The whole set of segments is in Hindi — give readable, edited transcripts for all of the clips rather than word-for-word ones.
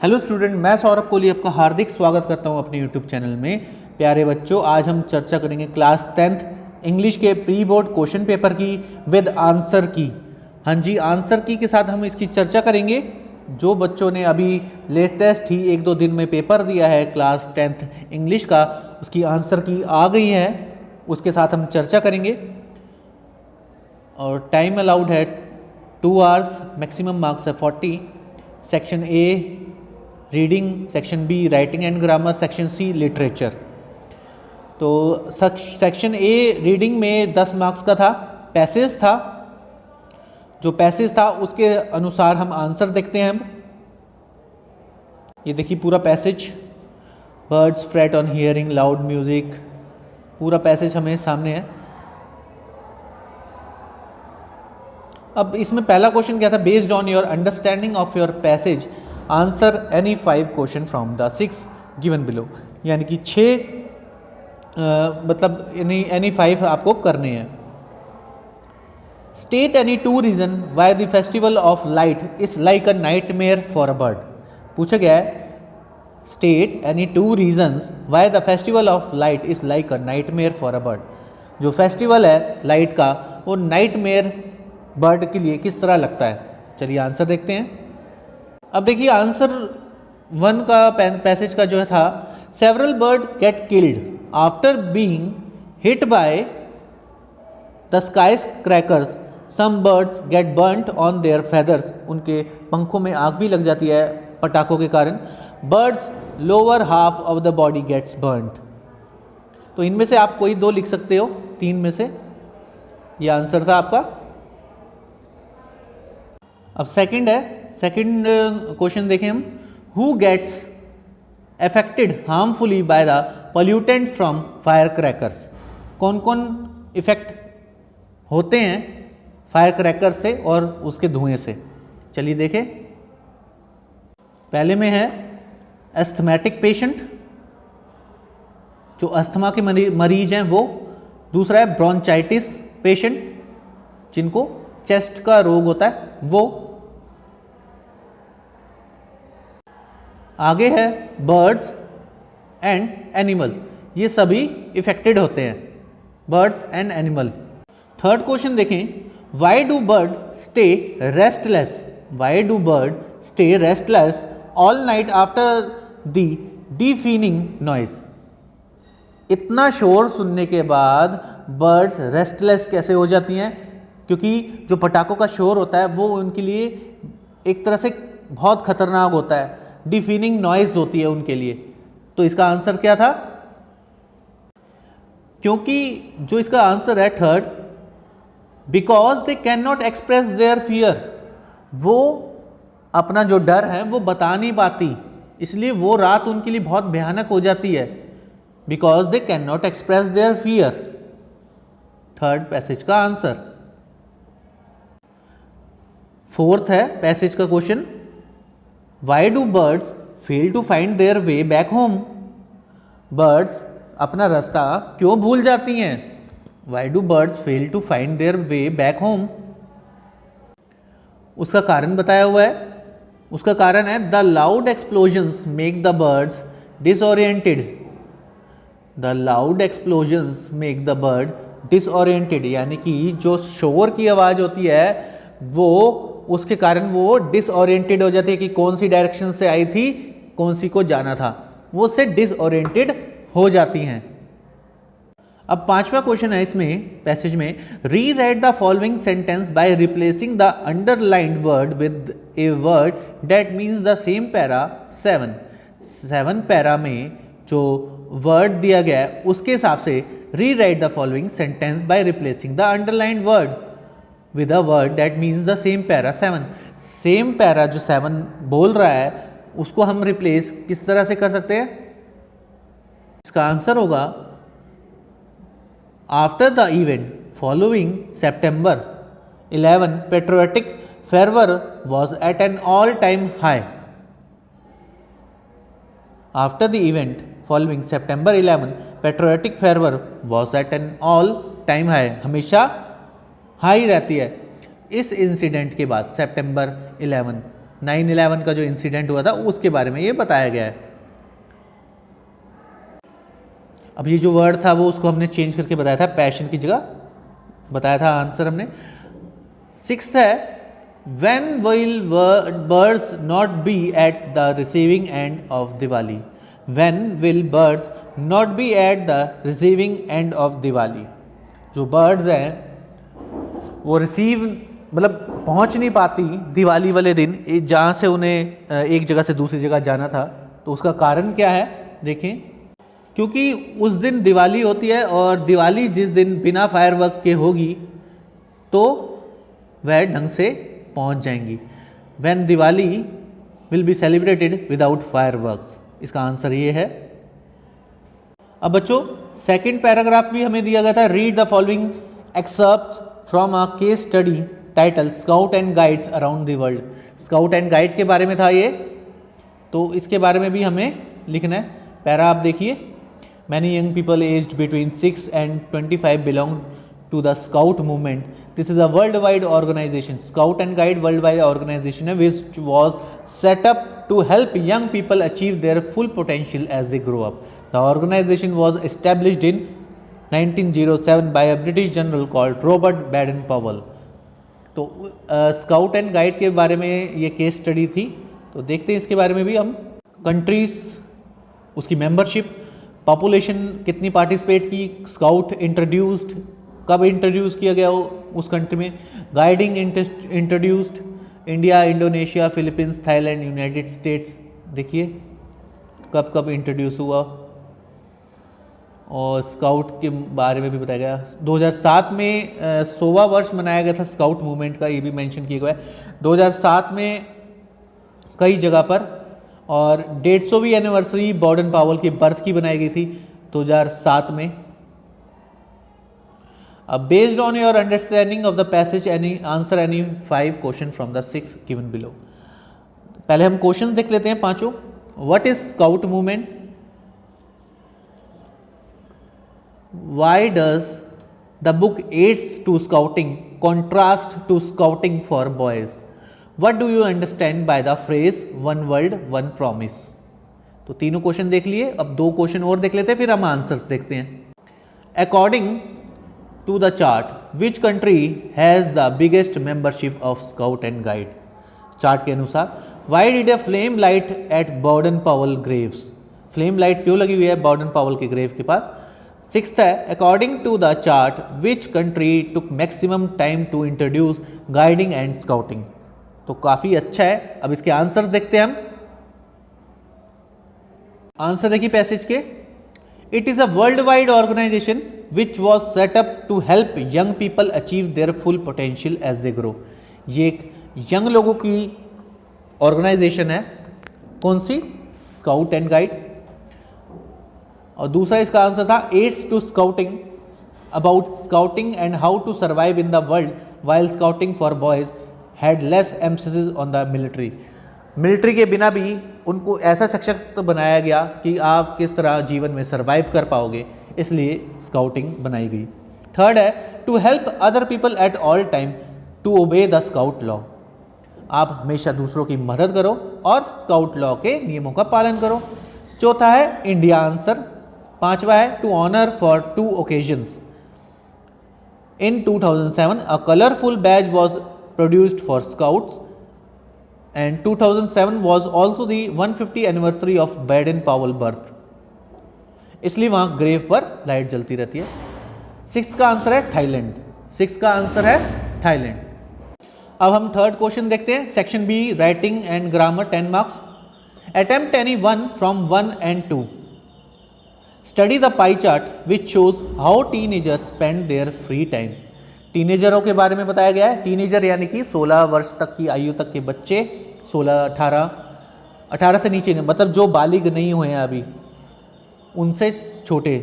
हेलो स्टूडेंट, मैं सौरभ कोहली आपका हार्दिक स्वागत करता हूं अपने यूट्यूब चैनल में। प्यारे बच्चों, आज हम चर्चा करेंगे क्लास 10th इंग्लिश के प्री बोर्ड क्वेश्चन पेपर की विद आंसर की। हाँ जी, आंसर की के साथ हम इसकी चर्चा करेंगे। जो बच्चों ने अभी लेटेस्ट ही 1-2 दिन में पेपर दिया है क्लास 10th इंग्लिश का, उसकी आंसर की आ गई है, उसके साथ हम चर्चा करेंगे। और टाइम अलाउड है 2 आवर्स, मैक्सिमम मार्क्स है 40। Section A reading, section B writing and grammar, section C literature. तो सेक्शन ए रीडिंग में 10 मार्क्स का था, पैसेज था। जो पैसेज था उसके अनुसार हम आंसर देखते हैं। हम ये देखिए पूरा passage, birds fret on hearing loud music, पूरा पैसेज हमें सामने है। अब इसमें पहला क्वेश्चन क्या था? Based on your understanding of your passage answer any 5 question from the 6 given below. यानी कि 6 मतलब एनी 5 आपको करने हैं। State any 2 reason why the festival of light is like a nightmare for a bird. पूछा गया है state any 2 reasons why the festival of light is like a nightmare for a bird. जो फेस्टिवल है लाइट का, वो नाइटमेयर बर्ड के लिए किस तरह लगता है। चलिए आंसर देखते हैं। अब देखिए आंसर 1 का पैसेज का जो था, several bird get killed after being hit by the sky crackers, some birds get burnt on their feathers. उनके पंखों में आग भी लग जाती है पटाखों के कारण। Birds lower half of the body gets burnt. तो इनमें से आप कोई 2 लिख सकते हो, 3 में से। ये आंसर था आपका। अब सेकंड है, सेकंड क्वेश्चन देखें हम। Who gets affected harmfully by the pollutant from fire crackers. कौन कौन इफेक्ट होते हैं फायर क्रैकर्स से और उसके धुएं से। चलिए देखें। पहले में है एस्थमेटिक पेशेंट, जो अस्थमा के मरीज हैं वो। दूसरा है ब्रोंचाइटिस पेशेंट, जिनको चेस्ट का रोग होता है वो। आगे है बर्ड्स एंड एनिमल, ये सभी इफेक्टेड होते हैं, birds and animal. Third question देखें। Why do bird stay restless, why do bird stay restless all night after the deafening noise. इतना शोर सुनने के बाद बर्ड्स रेस्टलेस कैसे हो जाती हैं? क्योंकि जो पटाखों का शोर होता है वो उनके लिए एक तरह से बहुत खतरनाक होता है, डिफीनिंग नॉइज होती है उनके लिए। तो इसका आंसर क्या था? क्योंकि जो इसका आंसर है third, because they can not express their fear. वो अपना जो डर है वो बता नहीं पाती, इसलिए वो रात उनके लिए बहुत भयानक हो जाती है। Because they can not express their fear, third passage का आंसर। फोर्थ है पैसेज का question. Why do birds fail to find their way back home. Birds अपना रास्ता क्यों भूल जाती हैं? Why do birds fail to find their way back home. उसका कारण बताया हुआ है। उसका कारण है the loud explosions make the birds disoriented. The loud explosions make the bird disoriented, यानी कि जो शोर की आवाज़ होती है वो उसके कारण वो डिसओरिएंटेड हो जाती है कि कौन सी डायरेक्शन से आई थी, कौन सी को जाना था, वो उससे डिसओरिएंटेड हो जाती हैं। अब 5वां क्वेश्चन है इसमें पैसेज में। री right the following sentence by replacing the underlined word with a word that means the same para 7 para में जो वर्ड दिया गया है उसके हिसाब से री right the following sentence by replacing the underlined word with a word that means the same para 7। Same para जो 7 बोल रहा है उसको हम रिप्लेस किस तरह से कर सकते हैं? इसका आंसर होगा after the event following September 11 patriotic fervor was at an all time high। After the event following September 11 patriotic fervor was at an all time high, हमेशा हाई रहती है। इस इंसिडेंट के बाद September 11 9/11 का जो इंसिडेंट हुआ था उसके बारे में ये बताया गया है। अब ये जो वर्ड था वो उसको हमने चेंज करके बताया था, पैशन की जगह बताया था आंसर हमने। 6th है when will birds not be at the receiving end of Diwali. When will birds not be at the receiving end of Diwali. जो बर्ड्स हैं वो रिसीव मतलब पहुंच नहीं पाती दिवाली वाले दिन, जहाँ से उन्हें एक जगह से दूसरी जगह जाना था। तो उसका कारण क्या है देखें, क्योंकि उस दिन दिवाली होती है और दिवाली जिस दिन बिना फायरवर्क के होगी तो वह ढंग से पहुंच जाएंगी। When Diwali will be celebrated without fireworks, इसका आंसर ये है। अब बच्चों सेकंड पैराग्राफ भी हमें दिया गया था, read the following excerpt from a case study title scout and guides around the world. Scout and guide के बारे में था ये, तो इसके बारे में भी हमें लिखना है। पैरा आप देखिए, many young people aged between 6 and 25 belong to the scout movement. This is a world wide organisation. Scout and guide world wide organisation है which was set up to help young people achieve their full potential as they grow up. The organization was established in 1907 by a British general called Robert Baden-Powell. तो स्काउट एंड गाइड के बारे में ये केस स्टडी थी, तो देखते हैं इसके बारे में भी हम। कंट्रीज, उसकी मेंबरशिप, पॉपुलेशन कितनी पार्टिसिपेट की, स्काउट इंट्रोड्यूस्ड कब इंट्रोड्यूस किया गया उस कंट्री में, guiding introduced India, Indonesia, Philippines, Thailand, United states, देखिए कब कब इंट्रोड्यूस हुआ। और स्काउट के बारे में भी बताया गया। 2007 में 100वां वर्ष मनाया गया था स्काउट मूवमेंट का, ये भी मेंशन किया गया है 2007 में कई जगह पर। और 150वीं एनिवर्सरी बॉर्डन पावल की बर्थ की बनाई गई थी 2007 में। Based on your understanding of the passage any answer any 5 question from the 6 given below. पहले हम क्वेश्चन देख लेते हैं पांचों। What is scout movement? Why does the book aids to scouting contrast to scouting for boys? What do you understand by the phrase one world one promise? तो तीनों क्वेश्चन देख लिए, अब 2 क्वेश्चन और देख लेते हैं, फिर हम आंसर्स देखते हैं। According to the chart, which country has the biggest membership of Scout and Guide? Chart के अनुसार why did a flame light at Bowden Powell graves? Flame light क्यों लगी हुई है बॉर्डन पावल के ग्रेव के पास? 6th है according to the chart which country took maximum time to introduce guiding and scouting? तो काफी अच्छा है। अब इसके आंसर्स देखते हैं हम। आंसर देखिए पैसेज के, it is a world wide organisation which was set up to help young people achieve their full potential as they grow. ये एक यंग लोगों की ऑर्गेनाइजेशन है। कौन सी? Scout and guide. और दूसरा इसका आंसर था aids to scouting about scouting and how to survive in the world while scouting for boys had less emphasis on the military. Military के बिना भी उनको ऐसा सशक्त बनाया गया कि आप किस तरह जीवन में सर्वाइव कर पाओगे, इसलिए स्काउटिंग बनाई गई। 3rd है to help other people at all time to obey the scout law. आप हमेशा दूसरों की मदद करो और स्काउट लॉ के नियमों का पालन करो। 4था है इंडिया आंसर। 5वां है to honour for 2 occasions. In 2007 a colourful badge was produced for scouts and 2007 was also the 150 anniversary of Baden-Powell birth, इसलिए वहां ग्रेव पर लाइट जलती रहती है। 6 का आंसर है थाईलैंड। 6 का आंसर है थाईलैंड। अब हम 3rd क्वेश्चन देखते हैं। Section B writing and grammar 10 marks. Attempt any one from 1 and 2। Study the pie chart which shows how teenagers spend their free time. टीनेजरों के बारे में बताया गया है। टीनेजर यानी कि 16 वर्ष तक की आयु तक के बच्चे, 16, 18 से नीचे मतलब जो बालिग नहीं हुए हैं अभी, उनसे छोटे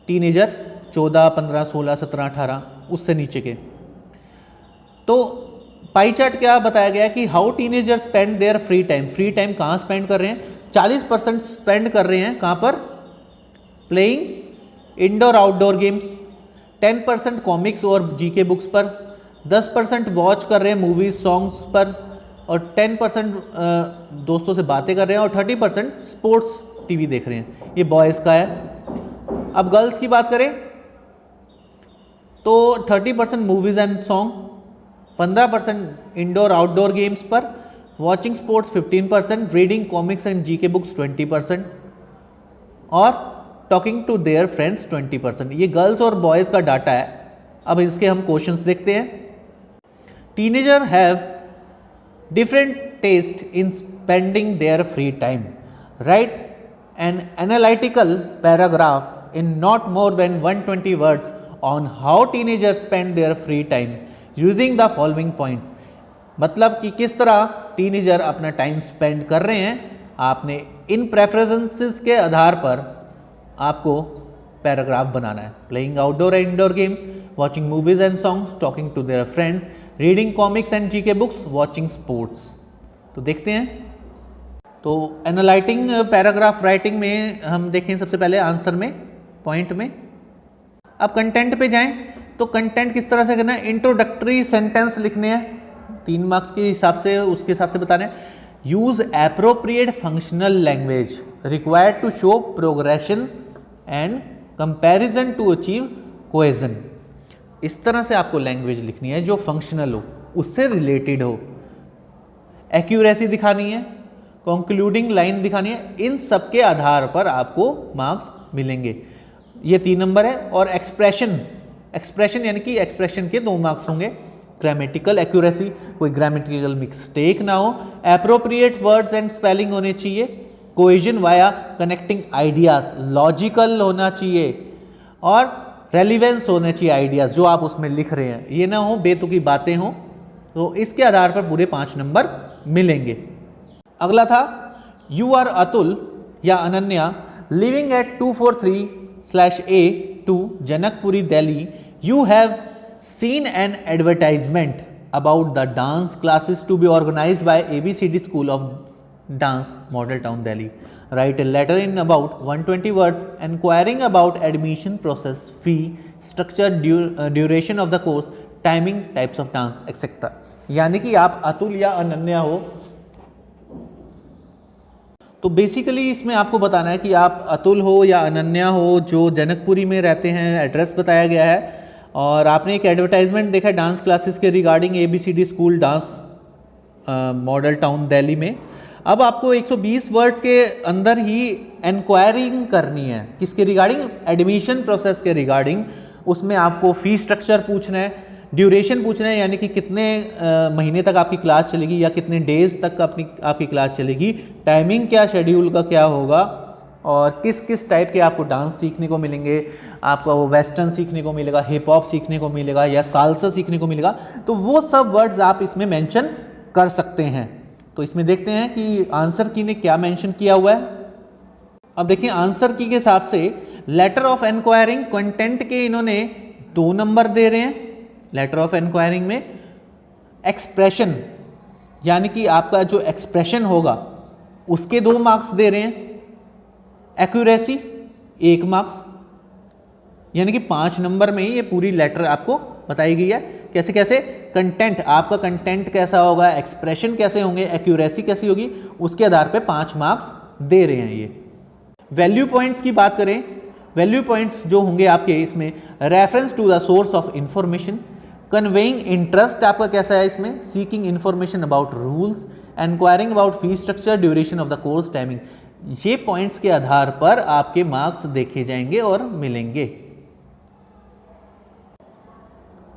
टीनेजर 14, 15, 16, 17, 18 उससे नीचे के। तो पाई चार्ट क्या बताया गया कि how teenager spend their free time. Free time कहाँ स्पेंड कर रहे हैं? 40% स्पेंड कर रहे हैं कहाँ पर? Playing indoor outdoor games. 10% comics और जीके बुक्स पर। 10% वॉच कर रहे हैं मूवीज सॉन्ग्स पर। और 10% दोस्तों से बातें कर रहे हैं और 30% स्पोर्ट्स टीवी देख रहे हैं। ये बॉयज़ का है। अब गर्ल्स की बात करें तो 30% movies and song, 15% indoor outdoor games पर, watching sports 15%, reading comics and GK books 20% और टॉकिंग टू देयर फ्रेंड्स 20%। ये गर्ल्स और बॉयज़ का डाटा है। अब इसके हम क्वेश्चंस देखते हैं। Teenager have different taste in spending their free time. Write an analytical paragraph in not more than 120 words on how teenagers spend their free time using the following points। मतलब कि किस तरह टीनेजर अपना टाइम स्पेंड कर रहे हैं। आपने इन प्रेफरेंसेस के आधार पर आपको पैराग्राफ बनाना है। Playing outdoor and indoor games, watching movies and songs, talking to their friends, reading comics and GK books, watching sports. तो देखते हैं। तो एनालाइटिंग पैराग्राफ राइटिंग में हम देखें सबसे पहले आंसर में, पॉइंट में। अब कंटेंट पे जाएं तो कंटेंट किस तरह से करना है। इंट्रोडक्टरी सेंटेंस लिखने हैं 3 मार्क्स के हिसाब से, उसके हिसाब से बताने हैं। Use appropriate functional language required to show progression and comparison to achieve cohesion. इस तरह से आपको लैंग्वेज लिखनी है जो फंक्शनल हो, उससे रिलेटेड हो। एक्यूरेसी दिखानी है, कंक्लूडिंग लाइन दिखानी है। इन सब के आधार पर आपको मार्क्स मिलेंगे। ये 3 नंबर है। और एक्सप्रेशन यानी कि एक्सप्रेशन के 2 मार्क्स होंगे। ग्रामेटिकल एक्यूरेसी, कोई ग्रामेटिकल मिस्टेक ना हो। एप्रोप्रिएट वर्ड्स एंड स्पेलिंग होने चाहिए। Cohesion via connecting ideas, logical होना चाहिए। और रेलिवेंस होना चाहिए आइडियाज जो आप उसमें लिख रहे हैं, ये ना हो बेतुकी बातें हों। तो इसके आधार पर पूरे 5 नंबर मिलेंगे। अगला था यू आर अतुल या Ananya living at 243/A2 Janakpuri, Delhi. You have seen an advertisement about the dance classes to be organized by ABCD School of Dance, Model Town, Delhi. Write a letter in about 120 words inquiring about admission process, fee, structure, duration of the course, timing, types of dance, etc. यानी कि आप अतुल या अनन्या हो। तो बेसिकली इसमें आपको बताना है कि आप अतुल हो या अनन्या हो जो जनकपुरी में रहते हैं। एड्रेस बताया गया है और आपने एक एडवर्टाइजमेंट देखा है डांस क्लासेस के regarding ABCD school dance model town Delhi में। अब आपको 120 वर्ड्स के अंदर ही इंक्वायरिंग करनी है। किसके रिगार्डिंग? एडमिशन प्रोसेस के रिगार्डिंग। उसमें आपको फी स्ट्रक्चर पूछना है, ड्यूरेशन पूछना है यानी कि कितने महीने तक आपकी क्लास चलेगी या कितने डेज तक आपकी क्लास चलेगी, टाइमिंग क्या, शेड्यूल का क्या होगा और किस किस टाइप के आपको डांस सीखने को मिलेंगे। आपका वो वेस्टर्न सीखने को मिलेगा, हिप हॉप सीखने को मिलेगा या सालसा सीखने को मिलेगा। तो वो सब वर्ड्स आप इसमें मेंशन कर सकते हैं। तो इसमें देखते हैं कि आंसर की ने क्या मेंशन किया हुआ है। अब देखिए आंसर की के हिसाब से लेटर ऑफ इंक्वायरिंग कंटेंट के इन्होंने 2 नंबर दे रहे हैं। लेटर ऑफ इंक्वायरिंग में एक्सप्रेशन यानी कि आपका जो एक्सप्रेशन होगा उसके 2 मार्क्स दे रहे हैं। एक्यूरेसी 1 मार्क्स यानी कि 5 नंबर में ही ये पूरी लेटर आपको बताई गई है। कैसे कैसे कंटेंट, आपका कंटेंट कैसा होगा, एक्सप्रेशन कैसे होंगे, एक्यूरेसी कैसी होगी, उसके आधार पे 5 मार्क्स दे रहे हैं ये। वैल्यू पॉइंट्स की बात करें, वैल्यू पॉइंट्स जो होंगे आपके इसमें reference to the source of information, conveying interest आपका कैसा है इसमें, seeking information about rules, inquiring about fee structure, duration of the course, timing. ये पॉइंट्स के आधार पर आपके मार्क्स देखे जाएंगे और मिलेंगे।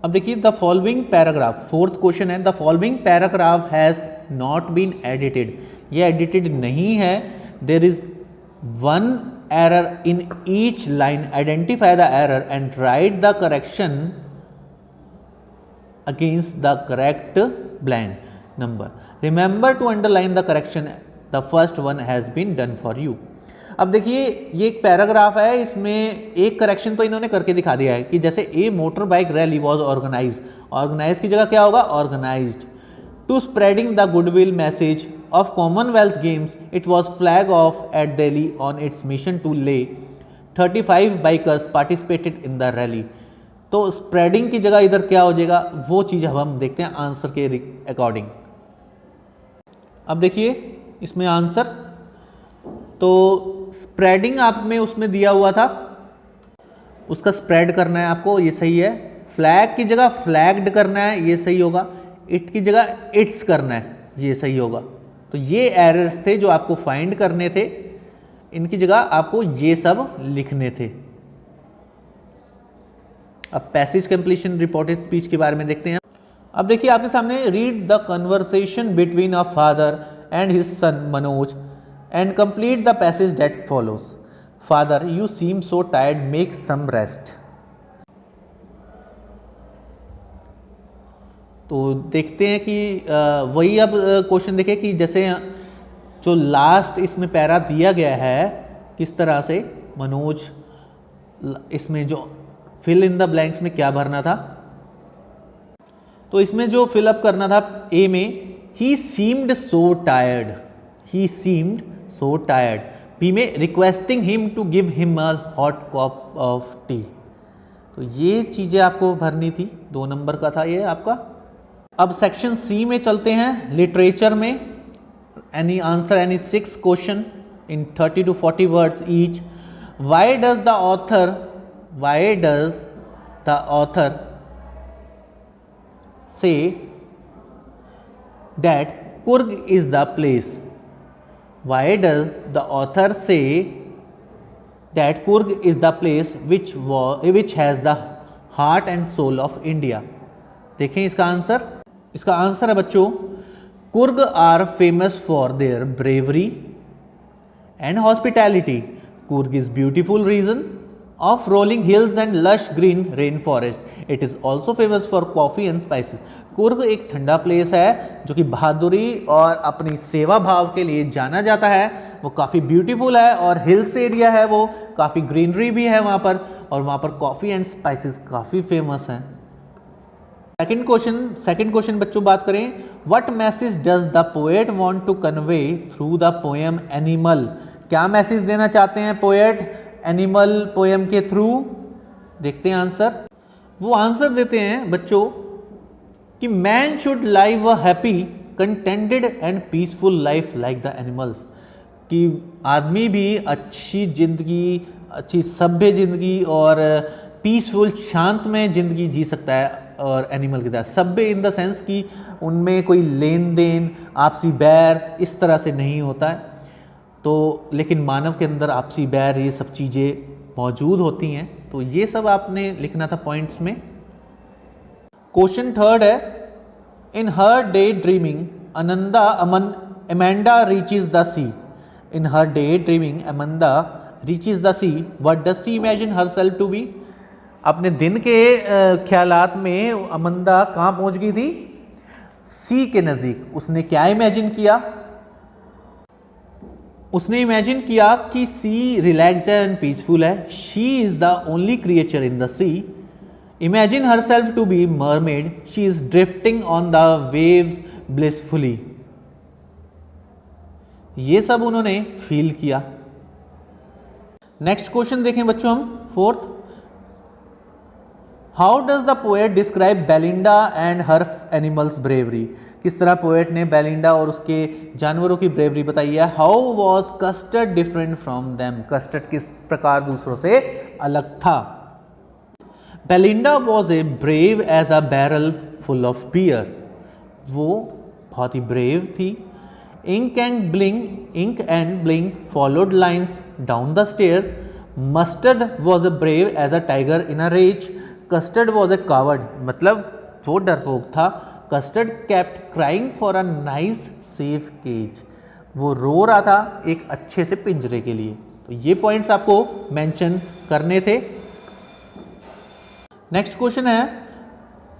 अब देखिए the following paragraph, 4th question है, the following paragraph has not been edited. ये एडिटेड नहीं है। There is one error in each line, identify the error and write the correction against the correct blank number. Remember to underline the correction, the first one has been done for you. अब देखिए ये एक पैराग्राफ है, इसमें एक करेक्शन तो इन्होंने करके दिखा दिया है कि जैसे a motor bike rally was organise, organise की जगह क्या होगा, organised. To spreading the goodwill message of Commonwealth Games, it was flag off at Delhi on its mission to lay 35 bikers participated in the rally. तो स्प्रेडिंग की जगह इधर क्या हो जाएगा, वो चीज़ अब हम देखते हैं आंसर के अकॉर्डिंग। अब देखिए इसमें आंसर, तो स्प्रेडिंग आप में उसमें दिया हुआ था, उसका स्प्रेड करना है आपको, ये सही है। फ्लैग की जगह फ्लैग्ड करना है, ये सही होगा। इट की जगह इट्स करना है, ये सही होगा। तो ये एरर्स थे जो आपको फाइंड करने थे, इनकी जगह आपको ये सब लिखने थे। अब पैसेज कंप्लीशन रिपोर्टेड स्पीच के बारे में देखते हैं। अब देखिए आपके सामने, read the conversation between a father and his son Manoj and complete the passage that follows. Father, you seem so tired, make some rest. तो देखते हैं कि वही अब क्वेश्चन देखें कि जैसे जो लास्ट इसमें पैरा दिया गया है, किस तरह से मनोज, इसमें जो फिल इन द ब्लैंक्स में क्या भरना था, तो इसमें जो फिलअप करना था ए में, he seemed so tired, he seemed so tired. B में, requesting him to give him a hot cup of tea. तो ये चीज़ें आपको भरनी थी, 2 नंबर का था ये आपका। अब सेक्शन सी में चलते हैं, लिटरेचर में। Any answer any 6 question in 30 to 40 words each. Why does the author say that Coorg is the place? Why does the author say that Coorg is the place which has the heart and soul of India? देखें इसका आंसर है बच्चों, Coorg are famous for their bravery and hospitality. Coorg is beautiful region of rolling hills and lush green rainforest. It is also famous for coffee and spices. Coorg एक ठंडा प्लेस है जो कि बहादुरी और अपनी सेवा भाव के लिए जाना जाता है। वो काफ़ी ब्यूटीफुल है और हिल्स एरिया है, वो काफ़ी ग्रीनरी भी है वहाँ पर, और वहाँ पर कॉफ़ी एंड स्पाइसेस काफ़ी फेमस हैं। सेकंड क्वेश्चन बच्चों बात करें, what message does the poet want to convey through the poem animal? क्या मैसेज देना चाहते हैं पोएट एनिमल पोएम के थ्रू? देखते हैं आंसर। वो आंसर देते हैं बच्चों कि man should live a happy contented and peaceful life like the animals, कि आदमी भी अच्छी जिंदगी, अच्छी सभ्य जिंदगी और पीसफुल शांतमय जिंदगी जी सकता है, और एनिमल की तरह। सभ्य इन द सेंस कि उनमें कोई लेन देन, आपसी बैर इस तरह से नहीं होता है, तो लेकिन मानव के अंदर आपसी बैर, ये सब चीज़ें मौजूद होती हैं। तो ये सब आपने लिखना था पॉइंट्स में। क्वेश्चन थर्ड है, in her day dreaming Amanda reaches the sea. In her day dreaming Amanda reaches the sea, what does she imagine herself to be? अपने दिन के ख्यालात में अमंदा कहाँ पहुँच गई थी? सी के नज़दीक। उसने क्या इमेजिन किया? उसने इमेजिन किया कि सी रिलैक्स्ड एंड पीसफुल है। She is the only creature in the sea. Imagine herself to be mermaid, she is drifting on the waves blissfully. ये सब उन्होंने फील किया। नेक्स्ट क्वेश्चन देखें बच्चों हम, fourth, how does the poet describe Belinda and her animals bravery? किस तरह पोएट ने बेलिंडा और उसके जानवरों की ब्रेवरी बताई है। How was Custard different from them? Custard किस प्रकार दूसरों से अलग था। Belinda was a brave as a barrel full of beer. वो बहुत ही ब्रेव थी। Ink and Blink followed lions down the stairs. Mustard was a brave as a tiger in a rage. Custard was a coward, मतलब वो डरपोक था। Custard kept crying for a nice safe cage. वो रो रहा था एक अच्छे से पिंजरे के लिए। तो ये पॉइंट्स आपको मेंशन करने थे। नेक्स्ट क्वेश्चन है,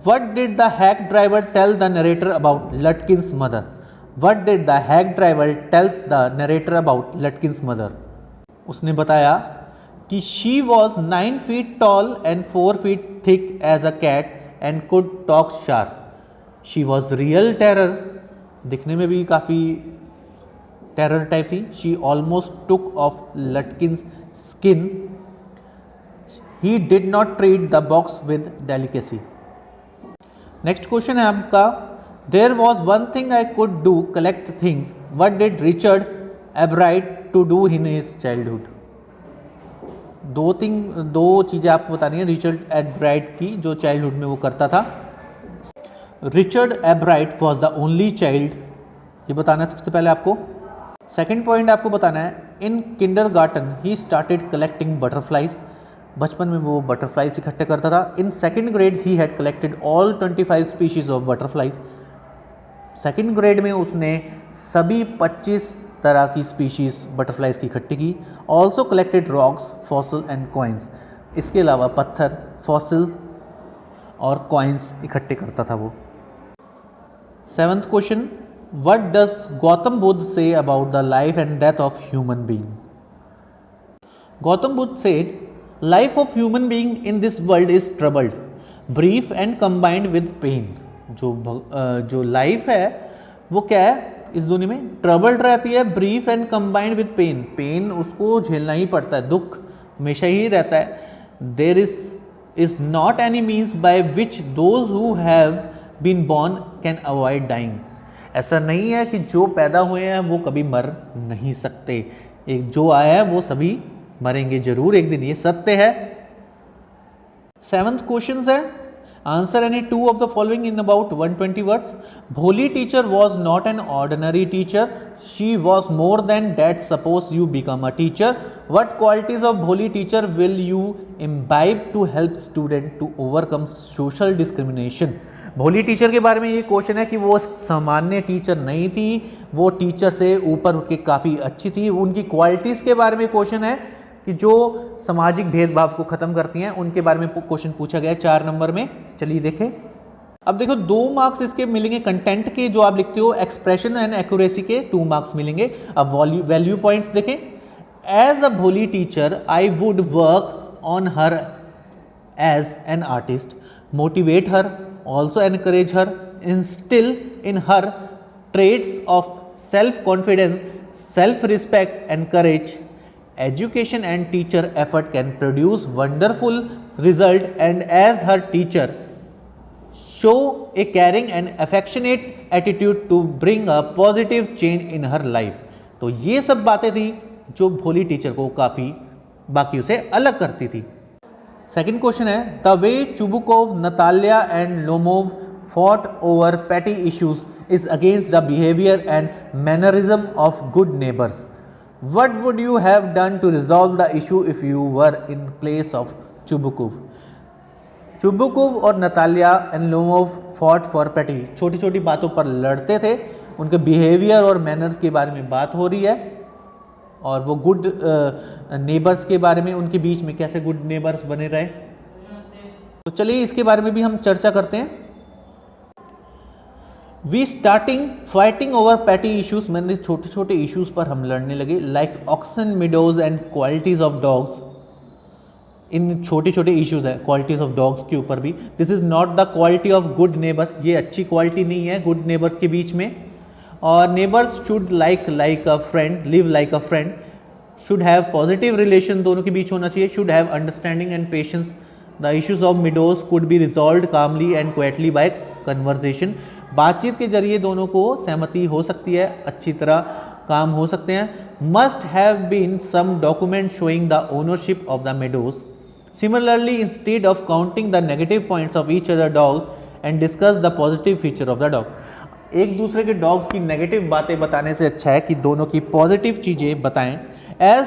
what did the hack driver tell the narrator about Lutkins mother? What did the hack driver tells the narrator about Lutkins mother? उसने बताया कि she was 9 feet tall and 4 feet thick as a cat and could talk sharp. She was real terror. दिखने में भी काफ़ी टेरर टाइप थी। She almost took off Lutkin's skin. He did not treat the box with delicacy. Next question है आपका, there was one thing I could do, collect things, what did Richard Ebright to do in his childhood. दो चीज़ें आपको बतानी है रिचर्ड एब्राइट की जो चाइल्डहुड में वो करता था। Richard एब्राइट was the only child, ये बताना है सबसे पहले आपको। सेकेंड पॉइंट आपको बताना है, in kindergarten he started collecting butterflies, बचपन में वो बटरफ्लाइज इकट्ठे करता था। In second grade he had collected all 25 species of butterflies, second grade में उसने सभी 25 तरह की स्पीशीज बटरफ्लाइज की इकट्ठी की। Also collected rocks, fossil and coins, इसके अलावा पत्थर, फॉसिल और कॉइन्स इकट्ठे करता था वो। Seventh question, what does Gautam Buddha say about the life and death of human being. Gautam Buddha said, life of human being in this world is troubled, brief and combined with pain. जो लाइफ है वो क्या है इस दुनिया में, ट्रबल्ड रहती है, brief and combined with pain, pain उसको झेलना ही पड़ता है, दुख हमेशा ही रहता है। There is not any means by which those who have been born can avoid dying. ऐसा नहीं है कि जो पैदा हुए हैं वो कभी मर नहीं सकते, एक जो आया है वो सभी मरेंगे जरूर एक दिन, ये सत्य है। सेवंथ क्वेश्चन है, answer any two of the following in about 120 words. Bholi teacher was not an ordinary teacher, she was more than that, suppose you become a teacher. What qualities of Bholi teacher will you imbibe to help student to overcome social discrimination. Bholi teacher के बारे में ये क्वेश्चन है कि वो सामान्य टीचर नहीं थी, वो टीचर से ऊपर उठ के काफ़ी अच्छी थी। उनकी क्वालिटीज़ के बारे में क्वेश्चन है कि जो सामाजिक भेदभाव को ख़त्म करती हैं, उनके बारे में क्वेश्चन पूछा गया है 4 नंबर में। चलिए देखें। अब देखो 2 मार्क्स इसके मिलेंगे कंटेंट के, जो आप लिखते हो एक्सप्रेशन एंड एक्यूरेसी के 2 मार्क्स मिलेंगे। अब वैल्यू पॉइंट्स देखें। As a Bholi teacher I would work on her as an artist, motivate her, also encourage her, instill in her traits of self-confidence, self-respect and courage. Education and teacher effort can produce wonderful result, and as her teacher show a caring and affectionate attitude to bring a positive change in her life. तो ये सब बातें थी जो भोली टीचर को काफ़ी बाकियों से अलग करती थी। सेकेंड क्वेश्चन है, the way Chubukov, Natalia and Lomov fought over petty issues is against the behaviour and mannerism of good neighbours. What would you have done to resolve the issue if you were in place of Chubukov. Chubukov और Natalia and Lomov fought for petty, छोटी छोटी बातों पर लड़ते थे, उनके बिहेवियर और मैनर्स के बारे में बात हो रही है, और वो गुड नेबर्स के बारे में, उनके बीच में कैसे गुड नेबर्स बने रहे। तो चलिए इसके बारे में भी हम चर्चा करते हैं। We starting fighting over petty issues, मैंने छोटे छोटे इश्यूज पर हम लड़ने लगे, like oxen meadows and qualities of dogs. इन छोटे छोटे इश्यूज हैं क्वालिटीज ऑफ डॉग्स के ऊपर भी। This is not the quality of good neighbours, ये अच्छी क्वालिटी नहीं है गुड नेबर्स के बीच में। और neighbours should like a friend, live like a friend, should have positive relation, दोनों के बीच होना चाहिए, should have understanding and patience. The issues of meadows could be resolve calmly and quietly by conversation. बातचीत के जरिए दोनों को सहमति हो सकती है, अच्छी तरह काम हो सकते हैं। Must have been some document showing the ownership of the meadows. Similarly, instead of counting the negative points of each other dogs and discuss the positive feature of the dog. एक दूसरे के डॉग्स की नेगेटिव बातें बताने से अच्छा है कि दोनों की पॉजिटिव चीज़ें बताएं। As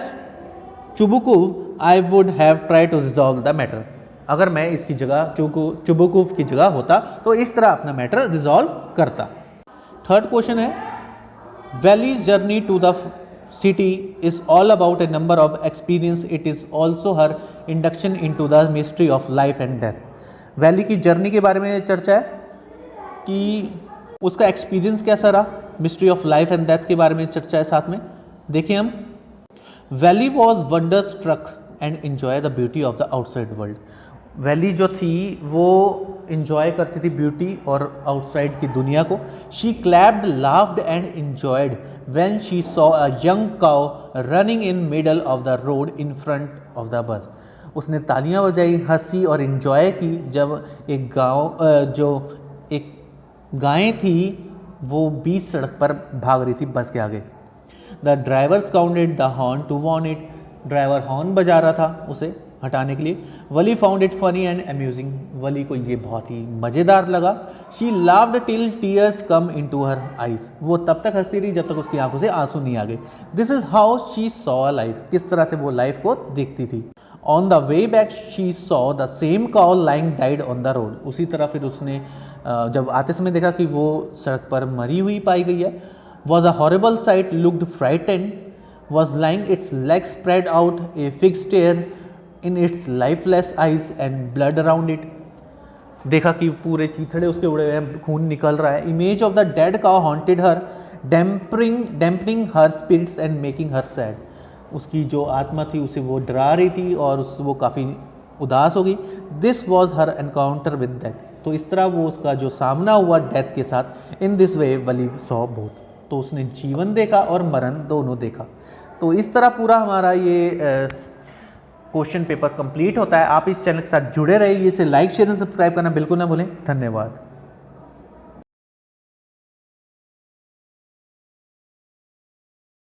Chubukov I would have try to resolve the matter. अगर मैं इसकी जगह चुबुकुव की जगह होता तो इस तरह अपना मैटर रिजॉल्व करता। थर्ड क्वेश्चन है, Valli's journey to the city is all about a number of experience, it is also her induction into the mystery of life and death. Valli की जर्नी के बारे में चर्चा है कि उसका एक्सपीरियंस कैसा रहा, mystery of life and death के बारे में चर्चा है साथ में। देखिए हम, Valli was wonderstruck and enjoy the beauty of the outside world. Valli जो थी वो इंजॉय करती थी ब्यूटी और आउटसाइड की दुनिया को। She clapped, laughed and enjoyed when she saw a young cow running in middle of the road in front of the bus. उसने तालियां बजाई, हंसी और एंजॉय की जब एक गाँव जो एक गायें थी वो बीच सड़क पर भाग रही थी बस के आगे। The driver sounded the horn to warn it, driver horn बजा रहा था उसे हटाने के लिए। Valli found it funny and amusing, Valli को ये बहुत ही मज़ेदार लगा। She laughed till tears come into her eyes, वो तब तक हंसती रही जब तक उसकी आंखों से आंसू नहीं आ गए। This is how she saw life, किस तरह से वो लाइफ को देखती थी। On the way back she saw the same cow lying died on the road, उसी तरह फिर उसने जब आते समय देखा कि वो सड़क पर मरी हुई पाई गई है। Was a horrible sight, looked frightened, was lying its leg spread out, a fix stare in its lifeless eyes and blood around it, देखा कि पूरे चीथड़े उसके उड़े हुए हैं, खून निकल रहा है। Image of the dead cow haunted her, dampening her spirits and making her sad, उसकी जो आत्मा थी उसे वो डरा रही थी और वो काफ़ी उदास हो गई। This was her encounter with death, तो इस तरह वो उसका जो सामना हुआ डेथ के साथ। In this way Wali saw both, तो उसने जीवन देखा और मरण दोनों देखा। तो इस तरह पूरा हमारा ये क्वेश्चन पेपर कंप्लीट होता है। आप इस चैनल के साथ जुड़े रहिए, इसे लाइक शेयर एंड सब्सक्राइब करना बिल्कुल ना भूलें। धन्यवाद।